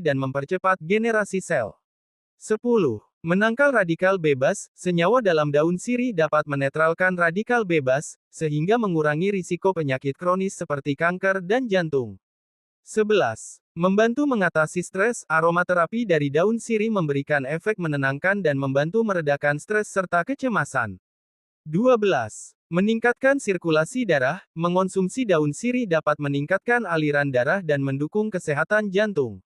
dan mempercepat generasi sel. 10. Menangkal radikal bebas, senyawa dalam daun sirih dapat menetralkan radikal bebas, sehingga mengurangi risiko penyakit kronis seperti kanker dan jantung. 11. Membantu mengatasi stres, aromaterapi dari daun sirih memberikan efek menenangkan dan membantu meredakan stres serta kecemasan. 12. Meningkatkan sirkulasi darah, mengonsumsi daun sirih dapat meningkatkan aliran darah dan mendukung kesehatan jantung.